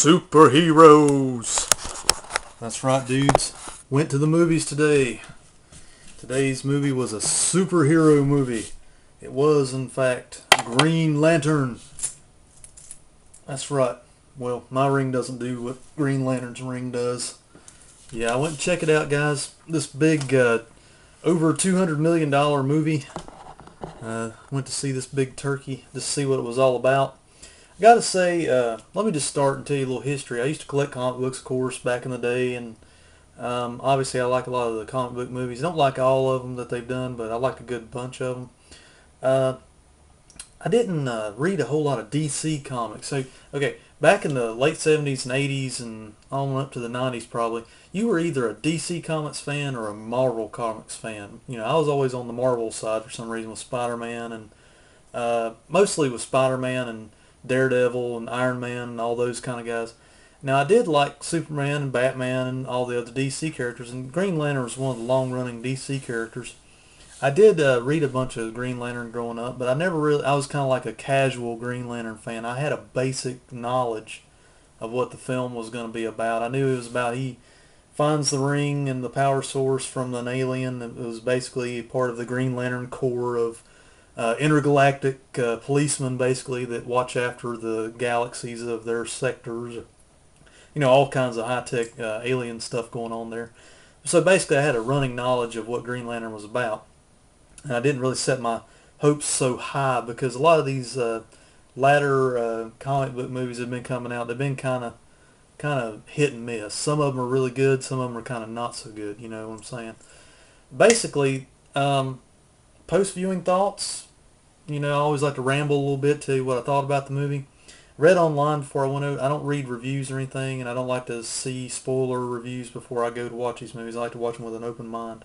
Superheroes. That's right, dudes. Went to the movies today. Today's movie was a superhero movie. It was, in fact, Green Lantern. That's right. Well, my ring doesn't do what Green Lantern's ring does. Yeah, I went and check it out, guys. This big, over $200 million movie. Went to see this big turkey to see what it was all about. I gotta say, let me just start and tell you a little history. I used to collect comic books, of course, back in the day, and obviously I like a lot of the comic book movies. I don't like all of them that they've done, but I like a good bunch of them. I didn't read a whole lot of DC comics. So, okay, back in the late 70s and 80s and on up to the 90s probably, you were either a DC Comics fan or a Marvel Comics fan. You know, I was always on the Marvel side for some reason with Spider-Man, and mostly with Spider-Man and Daredevil and Iron Man and all those kind of guys. Now, I did like Superman and Batman and all the other DC characters, and Green Lantern was one of the long-running DC characters. I did read a bunch of Green Lantern growing up, but I was kind of like a casual Green Lantern fan. I had a basic knowledge of what the film was going to be about. I knew it was about he finds the ring and the power source from an alien. It was basically part of the Green Lantern Corps of intergalactic policemen, basically, that watch after the galaxies of their sectors. You know, all kinds of high-tech alien stuff going on there. So basically I had a running knowledge of what Green Lantern was about. And I didn't really set my hopes so high because a lot of these latter comic book movies that have been coming out, they've been kind of hit and miss. Some of them are really good, some of them are kind of not so good, you know what I'm saying? Basically, post-viewing thoughts, you know, I always like to ramble a little bit to what I thought about the movie. Read online before I went over. I don't read reviews or anything, and I don't like to see spoiler reviews before I go to watch these movies. I like to watch them with an open mind.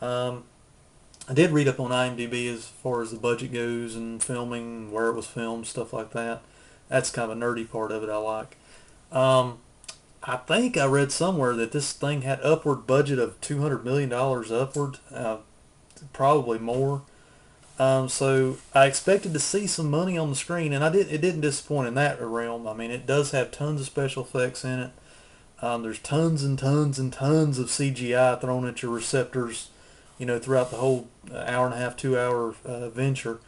I did read up on IMDb as far as the budget goes and filming, where it was filmed, stuff like that. That's kind of a nerdy part of it I like. I think I read somewhere that this thing had upward budget of $200 million upward, probably more. So I expected to see some money on the screen, and it didn't disappoint in that realm. I mean, it does have tons of special effects in it. There's tons and tons and tons of CGI thrown at your receptors, you know, throughout the whole hour and a half, 2 hour venture.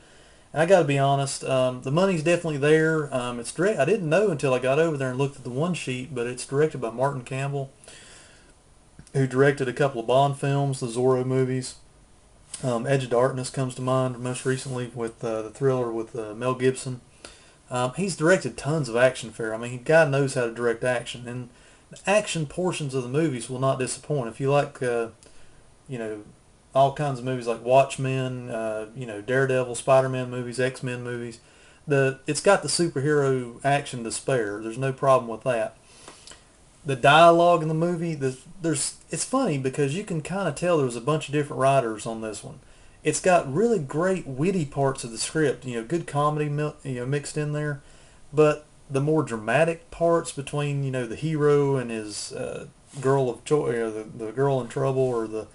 And I got to be honest, the money's definitely there. It's direct. I didn't know until I got over there and looked at the one sheet, but it's directed by Martin Campbell, who directed a couple of Bond films, the Zorro movies. Edge of Darkness comes to mind most recently with the thriller with Mel Gibson. He's directed tons of action fare. I mean, the guy knows how to direct action, and the action portions of the movies will not disappoint. If you like, you know, all kinds of movies like Watchmen, you know, Daredevil, Spider-Man movies, X-Men movies, it's got the superhero action to spare. There's no problem with that. The dialogue in the movie, it's funny because you can kind of tell there was a bunch of different writers on this one. It's got really great witty parts of the script, you know, good comedy, you know, mixed in there, but the more dramatic parts between, you know, the hero and his girl of choice, the girl in trouble, or the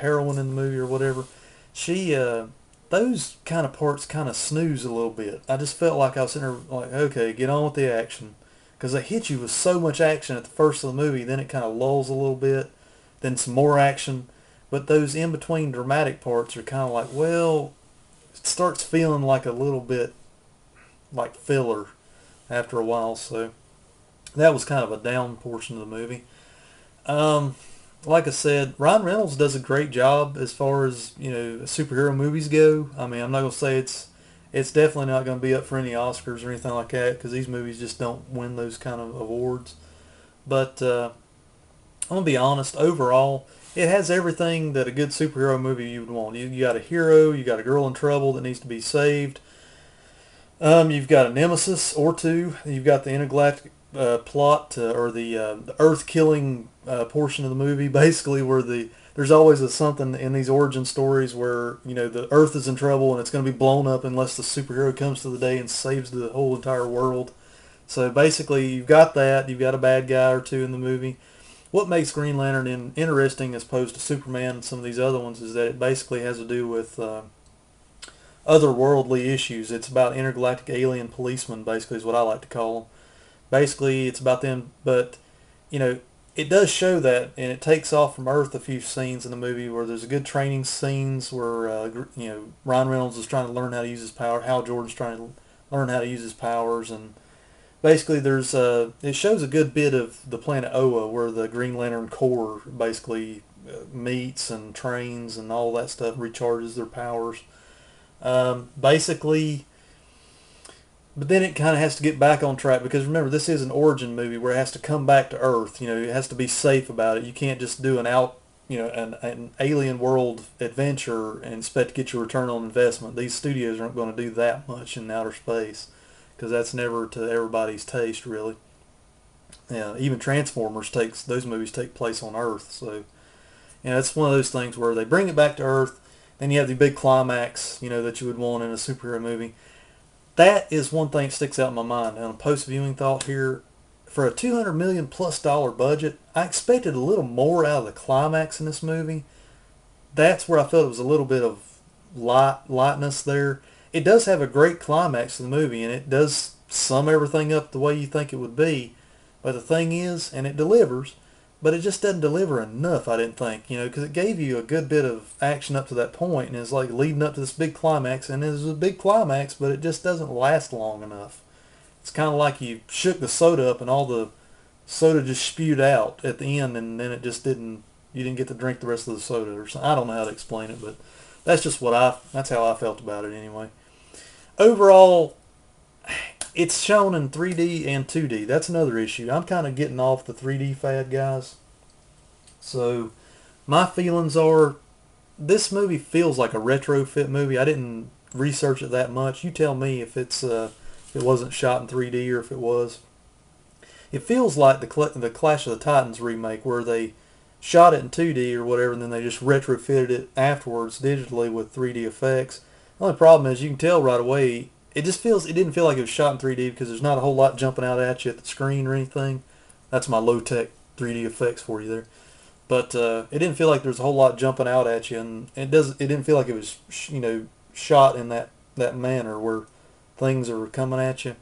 heroine in the movie or whatever, those kind of parts kind of snooze a little bit. I just felt like I was sitting there like, okay, get on with the action. Because they hit you with so much action at the first of the movie, then it kind of lulls a little bit, then some more action. But those in-between dramatic parts are kind of like, well, it starts feeling like a little bit like filler after a while. So that was kind of a down portion of the movie. Like I said, Ryan Reynolds does a great job as far as, you know, superhero movies go. I mean, I'm not going to say it's definitely not going to be up for any Oscars or anything like that, because these movies just don't win those kind of awards. But I'm going to be honest, overall, it has everything that a good superhero movie you would want. You got a hero, you got a girl in trouble that needs to be saved. You've got a nemesis or two. You've got the intergalactic plot, or the Earth-killing portion of the movie, basically, where there's always something in these origin stories where, you know, the Earth is in trouble and it's going to be blown up unless the superhero comes to the day and saves the whole entire world. So basically, you've got that. You've got a bad guy or two in the movie. What makes Green Lantern interesting as opposed to Superman and some of these other ones is that it basically has to do with otherworldly issues. It's about intergalactic alien policemen, basically, is what I like to call them. Basically, it's about them, but you know, it does show that, and it takes off from Earth a few scenes in the movie where there's a good training scenes where Ryan Reynolds is trying to learn how to use his power, Hal Jordan's trying to learn how to use his powers, and basically there's it shows a good bit of the planet Oa where the Green Lantern Corps basically meets and trains and all that stuff, recharges their powers. Basically, but then it kind of has to get back on track because remember, this is an origin movie where it has to come back to Earth. It has to be safe about it. You can't just do an alien world adventure and expect to get your return on investment. These studios aren't going to do that much in outer space because that's never to everybody's taste, really. Yeah, even Transformers those movies take place on Earth, so it's one of those things where they bring it back to Earth. Then you have the big climax, that you would want in a superhero movie. That is one thing that sticks out in my mind. On a post-viewing thought here, for a $200 million plus budget, I expected a little more out of the climax in this movie. That's where I felt it was a little bit of lightness there. It does have a great climax to the movie, and it does sum everything up the way you think it would be. But the thing is, and it delivers, but it just doesn't deliver enough, I didn't think, because it gave you a good bit of action up to that point, and it's like leading up to this big climax, and it was a big climax, but it just doesn't last long enough. It's kind of like you shook the soda up and all the soda just spewed out at the end, and then you didn't get to drink the rest of the soda or something. I don't know how to explain it, but that's just that's how I felt about it anyway. Overall, it's shown in 3D and 2D. That's another issue. I'm kind of getting off the 3D fad, guys. So my feelings are this movie feels like a retrofit movie. I didn't research it that much. You tell me if it wasn't shot in 3D or if it was. It feels like the Clash of the Titans remake where they shot it in 2D or whatever and then they just retrofitted it afterwards digitally with 3D effects. The only problem is you can tell right away it didn't feel like it was shot in 3D because there's not a whole lot jumping out at you at the screen or anything. That's my low-tech 3D effects for you there. But it didn't feel like there was a whole lot jumping out at you, and it didn't feel like it was shot in that manner where things are coming at you.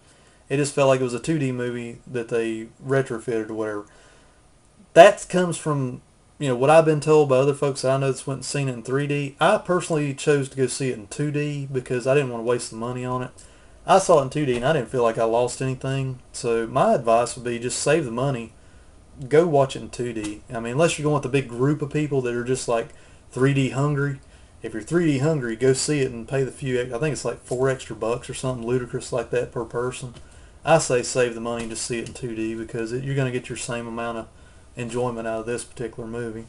It just felt like it was a 2D movie that they retrofitted or whatever. That comes from what I've been told by other folks that I know that's went and seen it in 3D. I personally chose to go see it in 2D because I didn't want to waste the money on it. I saw it in 2D and I didn't feel like I lost anything. So my advice would be just save the money. Go watch it in 2D. I mean, unless you're going with a big group of people that are just like 3D hungry. If you're 3D hungry, go see it and pay the few. I think it's like $4 extra or something ludicrous like that per person. I say save the money and just see it in 2D because you're going to get your same amount of enjoyment out of this particular movie.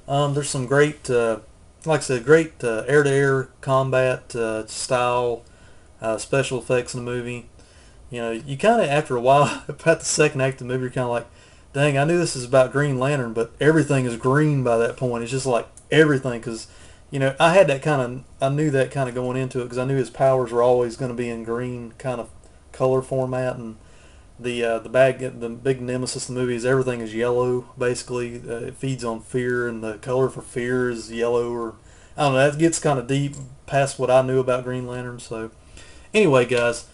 There's some great, like I said, great air-to-air combat style special effects in the movie. You kind of, after a while, about the second act of the movie, you're kind of like, dang, I knew this is about Green Lantern, but everything is green by that point. It's just like everything, because, I knew that kind of going into it, because I knew his powers were always going to be in green kind of color format, and the big nemesis of the movie is everything is yellow, basically. It feeds on fear, and the color for fear is yellow, or, I don't know, that gets kind of deep past what I knew about Green Lantern, so, anyway, guys,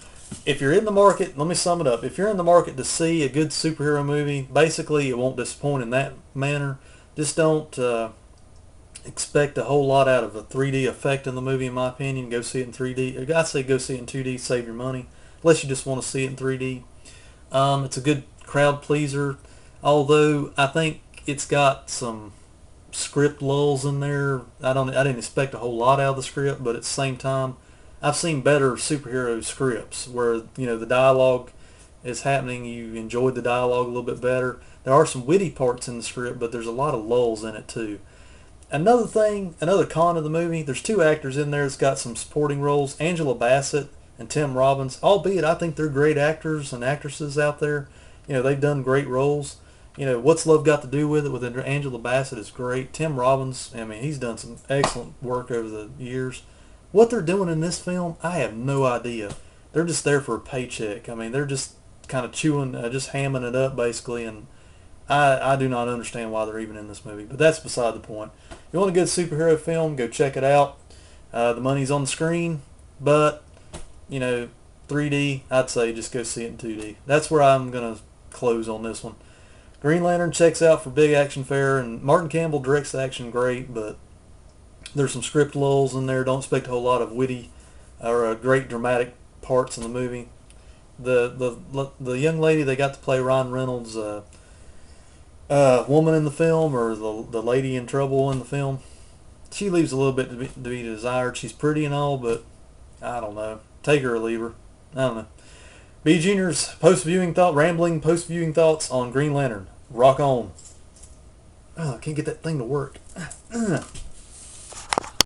if you're in the market, let me sum it up. If you're in the market to see a good superhero movie, basically it won't disappoint in that manner. Just don't expect a whole lot out of a 3D effect in the movie, in my opinion. Go see it in 3D. I'd say go see it in 2D, save your money, unless you just want to see it in 3D. It's a good crowd pleaser, although I think it's got some script lulls in there. I didn't expect a whole lot out of the script, but at the same time, I've seen better superhero scripts where the dialogue is happening. You enjoyed the dialogue a little bit better. There are some witty parts in the script, but there's a lot of lulls in it too. Another con of the movie, there's two actors in there that's got some supporting roles, Angela Bassett and Tim Robbins, albeit I think they're great actors and actresses out there. They've done great roles. What's Love Got to Do with It with Angela Bassett is great. Tim Robbins, I mean, he's done some excellent work over the years. What they're doing in this film, I have no idea. They're just there for a paycheck. I mean, they're just kind of just hamming it up basically, and I do not understand why they're even in this movie. But that's beside the point. If you want a good superhero film, go check it out. The money's on the screen, but 3D, I'd say just go see it in 2D. That's where I'm going to close on this one. Green Lantern checks out for big action fare, and Martin Campbell directs the action great, but there's some script lulls in there. Don't expect a whole lot of witty or great dramatic parts in the movie. The young lady they got to play Ryan Reynolds' woman in the film, or the lady in trouble in the film, she leaves a little bit to be desired. She's pretty and all, but I don't know. Take her or leave her. I don't know. B. Junior's rambling post-viewing thoughts on Green Lantern. Rock on. Oh, I can't get that thing to work.